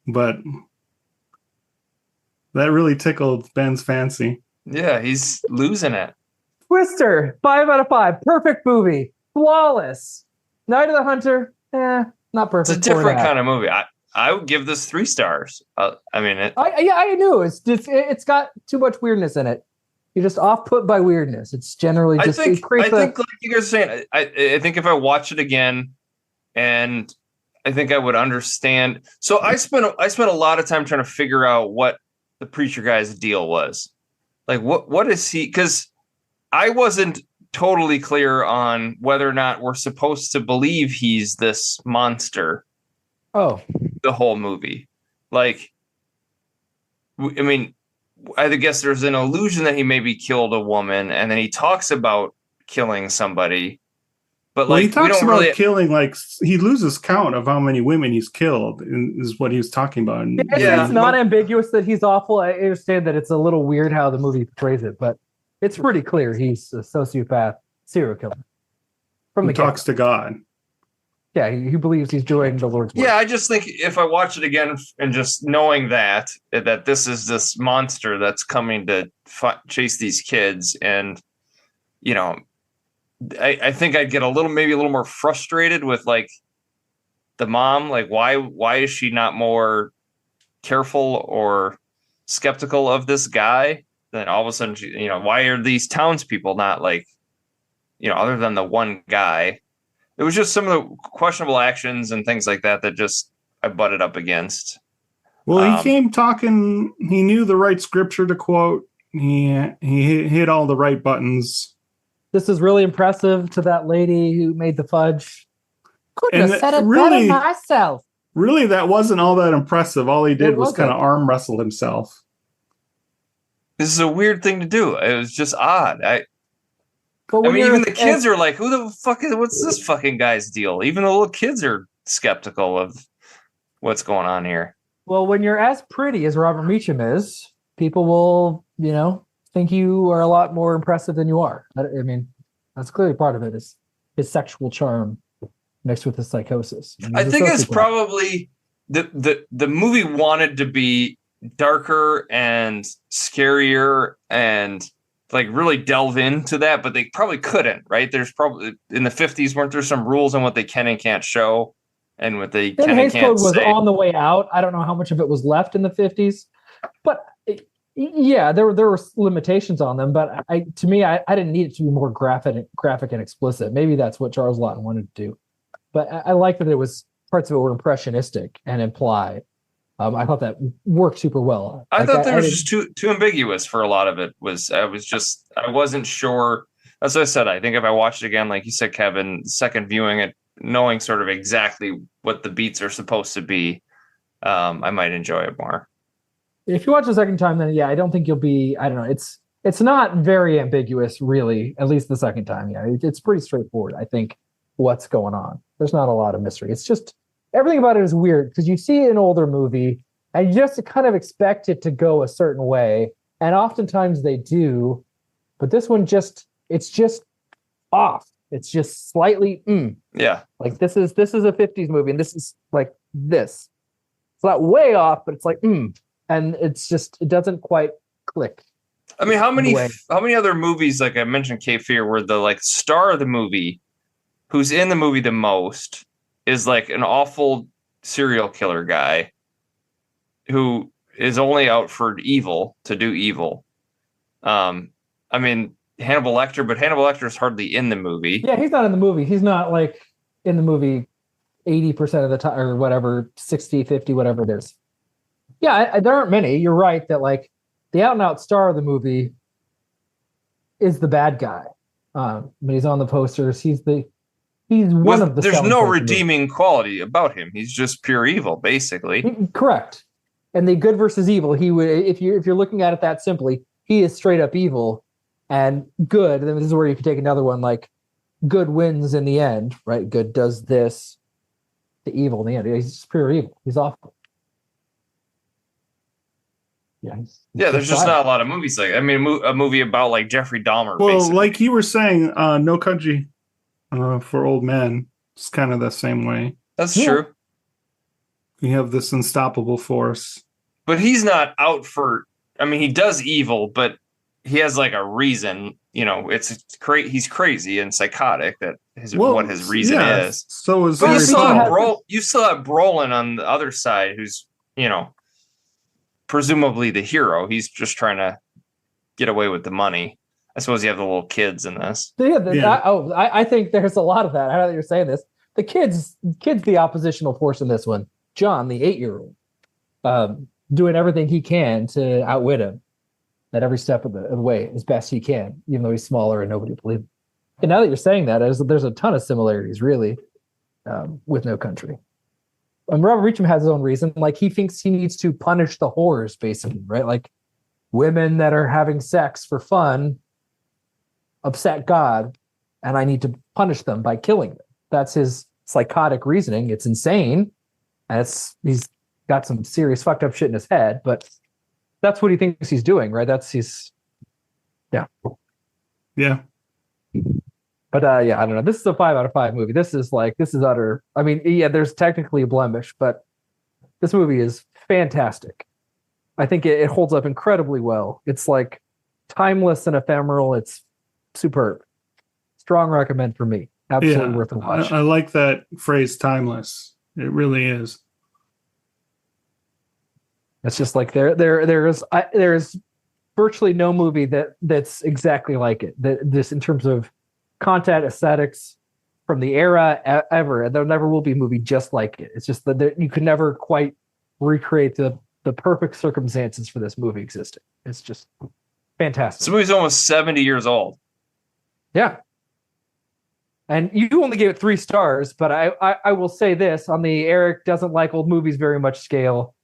But that really tickled Ben's fancy. Yeah, he's losing it. Twister, 5 out of 5. Perfect movie. Flawless. Night of the Hunter, not perfect. It's a different kind of movie. I would give this 3 stars. I knew it's got too much weirdness in it. You're just off put by weirdness. It's generally just. I think like you guys are saying. I think if I watch it again, and I think I would understand. So I spent a lot of time trying to figure out what the preacher guy's deal was. Like what is he? Because I wasn't totally clear on whether or not we're supposed to believe he's this monster. Oh, the whole movie. Like, I mean, I guess there's an illusion that he maybe killed a woman, and then he talks about killing somebody. But like, he talks about killing, like he loses count of how many women he's killed, is what he was talking about. It's not ambiguous that he's awful. I understand that it's a little weird how the movie portrays it, but it's pretty clear he's a sociopath serial killer. From the talks to God. Yeah, he believes he's doing the Lord's work. Yeah, I just think if I watch it again and just knowing that this is this monster that's coming to chase these kids, and you know, I think I'd get maybe a little more frustrated with like the mom. Like, why is she not more careful or skeptical of this guy? Then all of a sudden, why are these townspeople not like, other than the one guy? It was just some of the questionable actions and things like that just I butted up against. Well, he came talking. He knew the right scripture to quote. He hit all the right buttons. This is really impressive to that lady who made the fudge. Couldn't have said it better myself. Really, that wasn't all that impressive. All he did was kind of arm wrestle himself. This is a weird thing to do. It was just odd. Even the kids are like, who the fuck what's this fucking guy's deal? Even the little kids are skeptical of what's going on here. Well, when you're as pretty as Robert Mitchum is, people will, think you are a lot more impressive than you are. I mean, that's clearly part of it, is his sexual charm mixed with his psychosis. I think it's probably the movie wanted to be darker and scarier and like really delve into that, but they probably couldn't, right? There's probably in the 50s, weren't there some rules on what they can and can't show and what they can and can't say? Code was on the way out. I don't know how much of it was left in the 50s, but yeah, there were limitations on them, but to me, I didn't need it to be more graphic and explicit. Maybe that's what Charles Laughton wanted to do, but I like that it was parts of it were impressionistic and implied. I thought that worked super well. I thought there was just too ambiguous for a lot of it. I wasn't sure. As I said, I think if I watched it again, like you said, Kevin, second viewing it, knowing sort of exactly what the beats are supposed to be, I might enjoy it more. If you watch the second time, then yeah, I don't think you'll be. I don't know. It's not very ambiguous, really. At least the second time, yeah, it's pretty straightforward. I think what's going on. There's not a lot of mystery. It's just everything about it is weird because you see an older movie and you just kind of expect it to go a certain way, and oftentimes they do, but this one it's just off. It's just slightly Yeah. like this is a 50s movie, and this is like this. It's not way off, but it's like and it doesn't quite click. I mean, how many way. other movies, like I mentioned, Cape Fear, where the like star of the movie, who's in the movie the most, is like an awful serial killer guy who is only out for evil, to do evil. I mean, Hannibal Lecter, but Hannibal Lecter is hardly in the movie. Yeah, he's not in the movie. He's not like in the movie 80% of the time, or whatever, 60, 50, whatever it is. Yeah, there aren't many. You're right that like the out and out star of the movie is the bad guy. But he's on the posters. He's one of the. There's selling no points of the redeeming quality about him. He's just pure evil, basically. correct. And the good versus evil, he would, if you're looking at it that simply, he is straight up evil, and good. And then this is where you could take another one, like good wins in the end, right? Good does this, the evil in the end. He's just pure evil. He's awful. Yeah. There's just not a lot of movies like. I mean, a movie about like Jeffrey Dahmer. Well, basically. like you were saying, No Country for Old Men. It's kind of the same way. That's true. You have this unstoppable force. But he's not out for. I mean, he does evil, but he has like a reason. You know, he's crazy and psychotic. What his reason is. So is But you still have Tunnel. you still have Brolin on the other side, who's presumably the hero. He's just trying to get away with the money. I suppose you have the little kids in this. I think there's a lot of that. I know that you're saying this. The kid's the oppositional force in this one. John, the 8-year-old, doing everything he can to outwit him at every step of the way as best he can, even though he's smaller and nobody believes him. And now that you're saying that, there's a ton of similarities, really, with No Country. And Robert Reacham has his own reason. Like, he thinks he needs to punish the whores, basically, right? Like, women that are having sex for fun upset God, and I need to punish them by killing them. That's his psychotic reasoning. It's insane, and he's got some serious fucked up shit in his head, but that's what he thinks he's doing, right? Yeah. But I don't know. This is a 5 out of 5 movie. This is utter. I mean, yeah, there's technically a blemish, but this movie is fantastic. I think it holds up incredibly well. It's like timeless and ephemeral. It's superb. Strong recommend for me. Absolutely worth a watch. I like that phrase, timeless. It really is. It's just like there's virtually no movie that's exactly like it. This in terms of content, aesthetics, from the era ever, and there never will be a movie just like it. It's just that you could never quite recreate the perfect circumstances for this movie existing. It's just fantastic. This movie's almost 70 years old. Yeah. And you only gave it 3 stars, but I will say this on the Eric doesn't like old movies very much scale.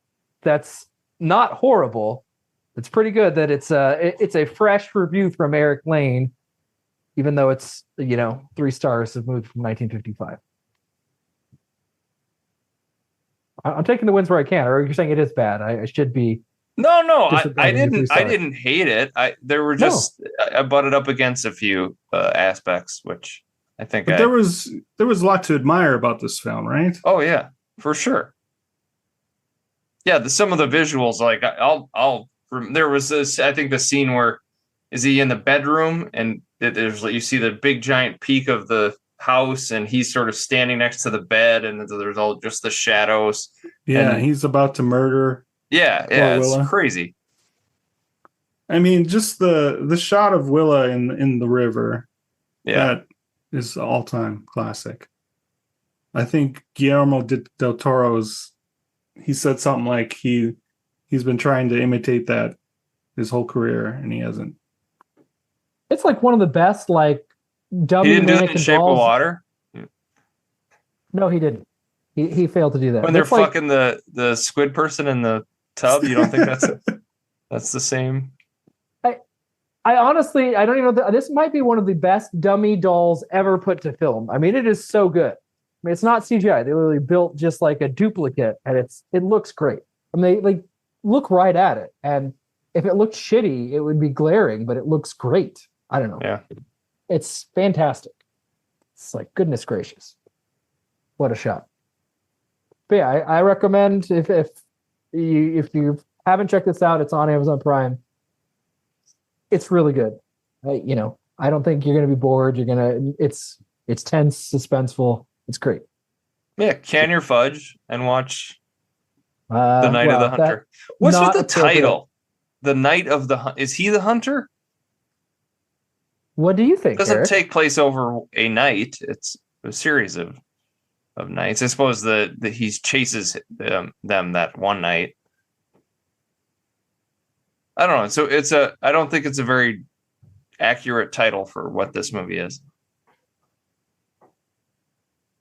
That's not horrible. It's pretty good that it's a fresh review from Eric Lane, even though it's 3 stars of movie from 1955. I'm taking the wins where I can. Or you're saying it is bad? I should be. No, I didn't hate it. I butted up against a few aspects, which I think. But there was a lot to admire about this film, right? Oh yeah, for sure. Yeah, some of the visuals, like there was this. I think the scene where is he in the bedroom and you see the big giant peak of the house and he's sort of standing next to the bed and there's all just the shadows. Yeah, and he's about to murder. Yeah, it's crazy. I mean, just the shot of Willa in the river. Yeah, that is all-time classic. I think Guillermo del Toro's. He said something like he's been trying to imitate that his whole career and he hasn't. It's like one of the best dummy he didn't do that in mannequin Shape dolls. of Water. No, he didn't. He failed to do that. When they're fucking the squid person in the tub, you don't think that's the same? I honestly, I don't even know. This might be one of the best dummy dolls ever put to film. I mean, it is so good. mean, it's not CGI. They literally built just like a duplicate, and it looks great. I mean, they like look right at it, and if it looked shitty, it would be glaring, but it looks great. I don't know. Yeah. It's fantastic. It's like, goodness gracious, what a shot. But yeah, I recommend if you haven't checked this out, it's on Amazon Prime. It's really good. I don't think you're gonna be bored. It's tense, suspenseful. It's great. Yeah, can your fudge and watch The Night of the Hunter. What's with the title? The Night of the Hunter. Is he the hunter? What do you think? It doesn't Eric? take place over a night. It's a series of nights. I suppose that he chases them that one night. I don't know. So I don't think it's a very accurate title for what this movie is.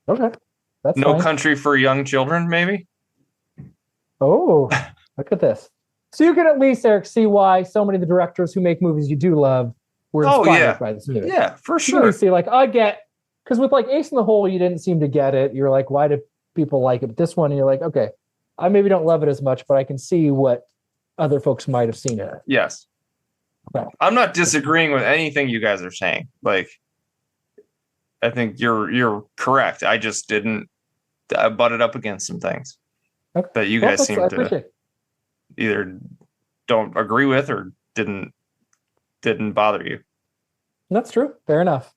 Okay. That's No fine. Country for Young Children, maybe? Oh, look at this. So you can at least, Eric, see why so many of the directors who make movies you do love were inspired by this movie. Yeah, for You can sure. see, like, I get, because with like Ace in the Hole, you didn't seem to get it. You're like, why do people like it? But this one, you're like, okay, I maybe don't love it as much, but I can see what other folks might have seen it. Yes. Okay. I'm not disagreeing with anything you guys are saying. Like, I think you're correct. I just didn't. I butted up against some things that you guys seem to either don't agree with or didn't bother you. That's true. Fair enough.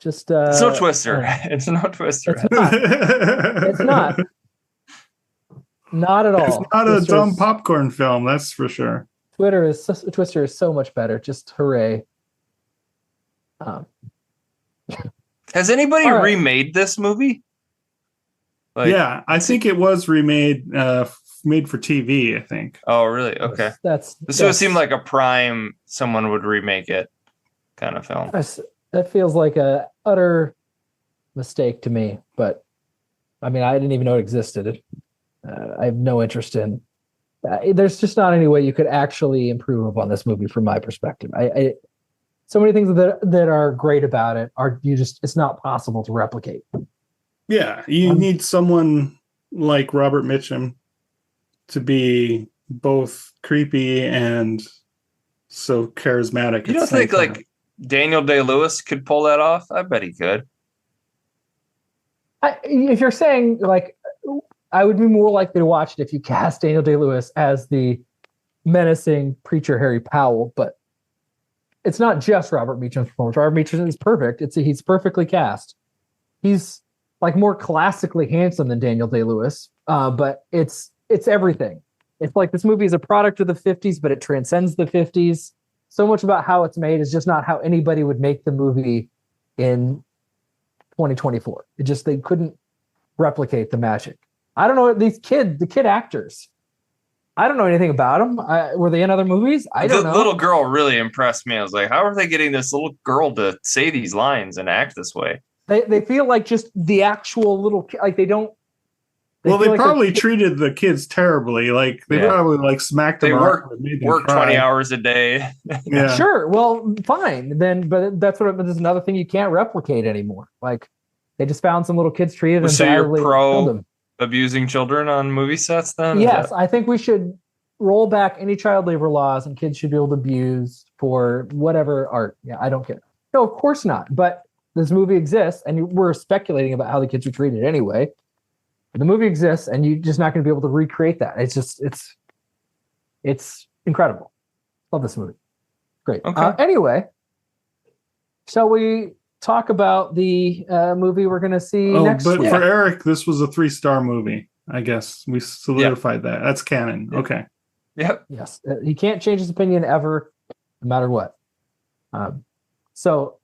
It's no Twister. It's no Twister. It's not. Not at all. It's not a dumb popcorn film, that's for sure. Twister is so much better. Just hooray. Has anybody All right. remade this movie? Yeah, I think it was remade, made for TV, I think. Oh, really? Okay. So it seemed like a Prime, someone would remake it kind of film. That feels like a utter mistake to me. But I mean, I didn't even know it existed. I have no interest in. There's just not any way you could actually improve upon this movie from my perspective. So many things that are great about it it's not possible to replicate. Yeah, you need someone like Robert Mitchum to be both creepy and so charismatic. You don't think like Daniel Day-Lewis could pull that off? I bet he could. If you're saying like, I would be more likely to watch it if you cast Daniel Day-Lewis as the menacing preacher Harry Powell, but it's not just Robert Mitchum's performance. Robert Mitchum is perfect. He's perfectly cast. He's like more classically handsome than Daniel Day-Lewis, but it's everything. It's like this movie is a product of the 50s, but it transcends the 50s. So much about how it's made is just not how anybody would make the movie in 2024. They couldn't replicate the magic. I don't know the kid actors. I don't know anything about them. Were they in other movies? I don't know. The little girl really impressed me. I was like, how are they getting this little girl to say these lines and act this way? They feel like just the actual little, like they don't. They probably treated the kids terribly. Like they probably like smacked them. They work 20 hours a day. Yeah, sure. Well, fine then, but that's there's another thing you can't replicate anymore. Like they just found some little kids treated them So you're badly. pro abusing children on movie sets then? Yes, I think we should roll back any child labor laws and kids should be able to abuse for whatever art. Yeah, I don't care. No, of course not. But this movie exists and we're speculating about how the kids were treated anyway. The movie exists and you're just not going to be able to recreate that. It's incredible. Love this movie. Great. Okay. Anyway, shall we talk about the movie we're going to see next week? For Eric, this was a 3-star movie. I guess we solidified that. That's canon. Yep. Okay. Yep. Yes. He can't change his opinion ever, no matter what. So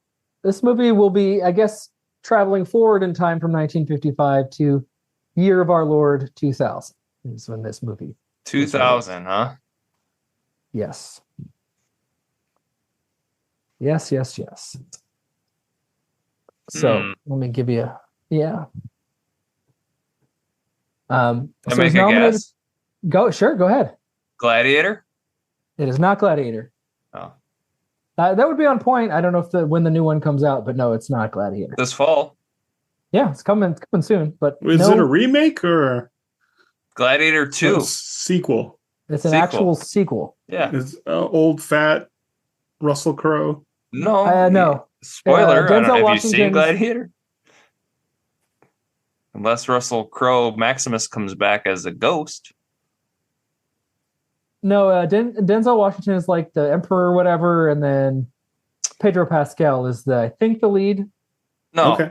this movie will be, I guess, traveling forward in time from 1955 to year of our Lord 2000 is when this movie. 2000, huh? Yes. Yes. So let me give you Can I so make it's a nominated- guess? Go ahead. Gladiator? It is not Gladiator. Oh. That would be on point. I don't know when the new one comes out, but no, it's not Gladiator. This fall? Yeah, it's coming soon. But Is it a remake or Gladiator 2. a sequel? it's an sequel? actual sequel. Yeah. Is old fat Russell Crowe? No. No. Spoiler. I Denzel don't, have you seen Washington's- Gladiator? Unless Russell Crowe Maximus comes back as a ghost. No, Denzel Washington is like the emperor or whatever, and then Pedro Pascal is I think the lead. No. Okay.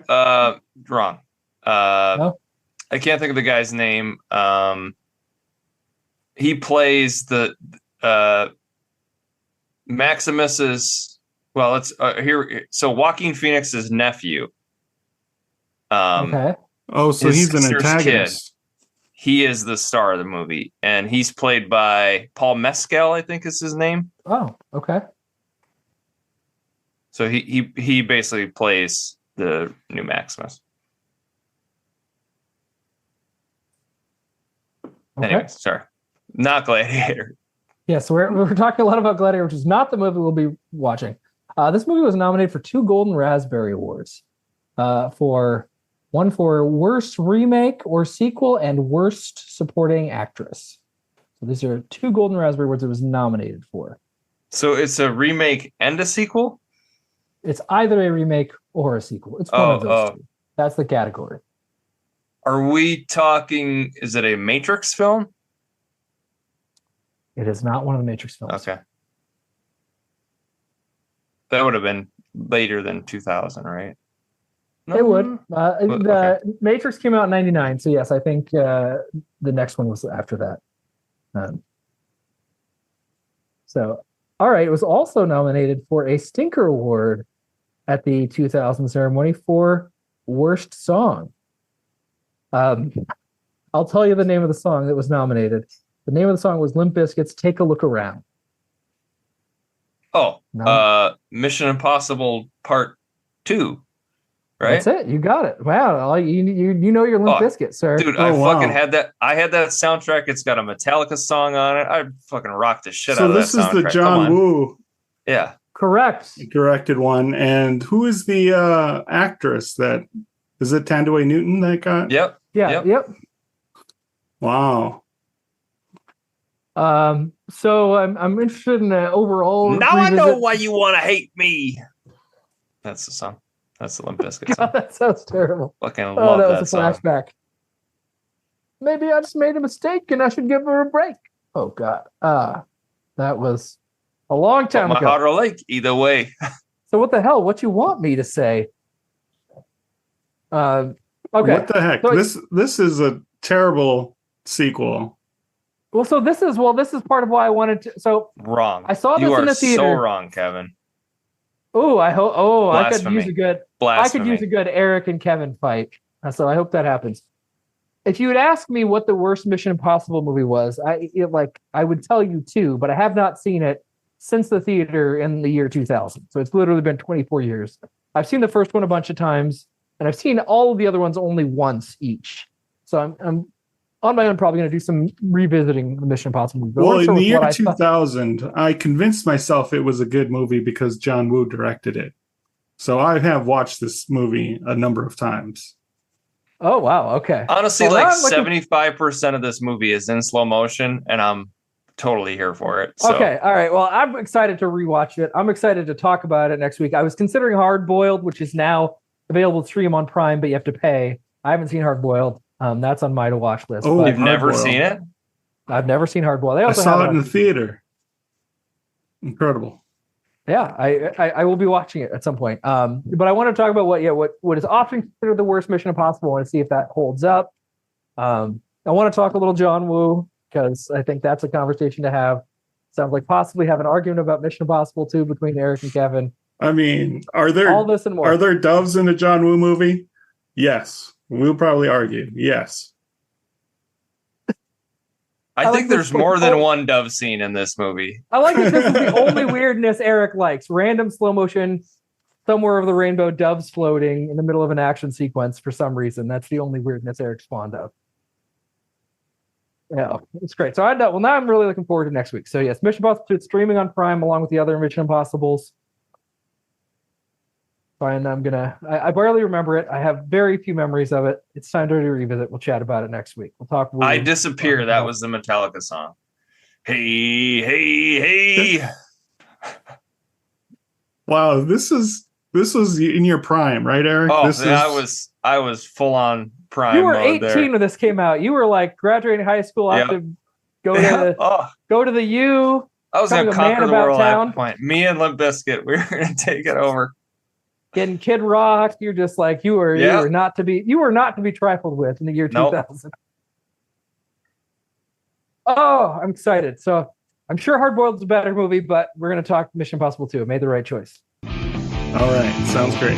Wrong. No? I can't think of the guy's name. He plays the Maximus's. Well, it's here. So Joaquin Phoenix's nephew. Okay. Oh, so his he's an sister's antagonist. He is the star of the movie, and he's played by Paul Mescal, I think is his name. Oh, okay. So he basically plays the new Maximus. Okay. Anyways, sorry, not Gladiator. Yeah, so we're talking a lot about Gladiator, which is not the movie we'll be watching. This movie was nominated for 2 Golden Raspberry Awards, for Worst Remake or Sequel and Worst Supporting Actress. So these are 2 Golden Raspberry Awards it was nominated for. So it's a remake and a sequel. It's either a remake or a sequel. It's one of those two. That's the category. Are we talking? Is it a Matrix film? It is not one of the Matrix films. Okay, that would have been later than 2000, right? It would. Okay. Matrix came out in 99, so yes, I think the next one was after that. So, all right, it was also nominated for a Stinker Award at the 2000 ceremony for Worst Song. I'll tell you the name of the song that was nominated. The name of the song was Limp Bizkit's "Take a Look Around." Oh, No. Mission Impossible Part 2, right? That's it. You got it. Wow, you know your Limp Oh, Bizkit, sir. Dude, Oh, I wow. fucking had that. I had that soundtrack. It's got a Metallica song on it. I fucking rocked the shit out So of that this is soundtrack. the Come John on. Woo Yeah. Correct. directed one. And who is the actress that is it Tandaway Newton that got? Yep. Yeah. Yep. Wow. So I'm interested in the overall. Now I know revisit- why you want to hate me. That's the song. That's the Limp Bizkit song. God, that sounds terrible. Fucking Oh, love that that, was a song. flashback. Maybe I just made a mistake and I should give her a break. Oh God. That was a long But time my ago. heart or lake, either way. So what the hell? What you want me to say? Okay. What the heck? So- This is a terrible sequel. Well, so this is part of why I wanted to. So Wrong. I saw this you in are the theater. so wrong, Kevin. I could Blasphemy. use a good. Blasphemy. I could use a good Eric and Kevin fight. So I hope that happens. If you had asked me what the worst Mission Impossible movie was, I would tell you 2, but I have not seen it since the theater in the year 2000. So it's literally been 24 years. I've seen the first one a bunch of times, and I've seen all of the other ones only once each. So I'm on my own probably going to do some revisiting the Mission Impossible movie. But Well, let's in start the with year what I thought. 2000, I convinced myself it was a good movie because John Woo directed it. So I have watched this movie a number of times. Oh wow, okay. Honestly, Well, like I'm looking- 75% of this movie is in slow motion, and I'm totally here for it. So. Okay, all right. Well, I'm excited to rewatch it. I'm excited to talk about it next week. I was considering Hard Boiled, which is now available to stream on Prime, but you have to pay. I haven't seen Hard Boiled. That's on my to watch list. Oh, but You've never Hard-boiled. seen it? I've never seen Hard Boiled. They I also saw have it in the theater. Incredible. Yeah, I will be watching it at some point. But I want to talk about what is often considered the worst Mission Impossible. I want to see if that holds up. I want to talk a little John Woo because I think that's a conversation to have. Sounds like possibly have an argument about Mission Impossible 2 between Eric and Kevin. I mean, are there All this and more. are there doves in a John Woo movie? Yes. We'll probably argue. Yes. I like think this there's more than football- one dove scene in this movie. I like that this is the only weirdness Eric likes. Random slow motion, somewhere over the rainbow, doves floating in the middle of an action sequence for some reason. That's the only weirdness Eric's fond of. Yeah, it's great. So now I'm really looking forward to next week. So yes, Mission Impossible 2 is streaming on Prime along with the other Mission Impossibles. Fine, I barely remember it. I have very few memories of it. It's time to revisit. We'll chat about it next week. We'll talk. I Disappear. That was the Metallica song. Hey, hey, hey. Wow, this was in your prime, right, Eric? Oh, I was full on prime. You were mode 18 there. when this came out. You were like graduating high school. Yep. Have to go to the U. I was gonna becoming a man conquer the about world town. at that point. Me and Limp Bizkit, we were gonna take it over. Getting Kid Rock. You're just like you were not to be trifled with in the year 2000. Oh, I'm excited. So I'm sure Hard Boiled's a better movie, but we're gonna talk Mission Impossible 2. Made the right choice. All right, sounds great.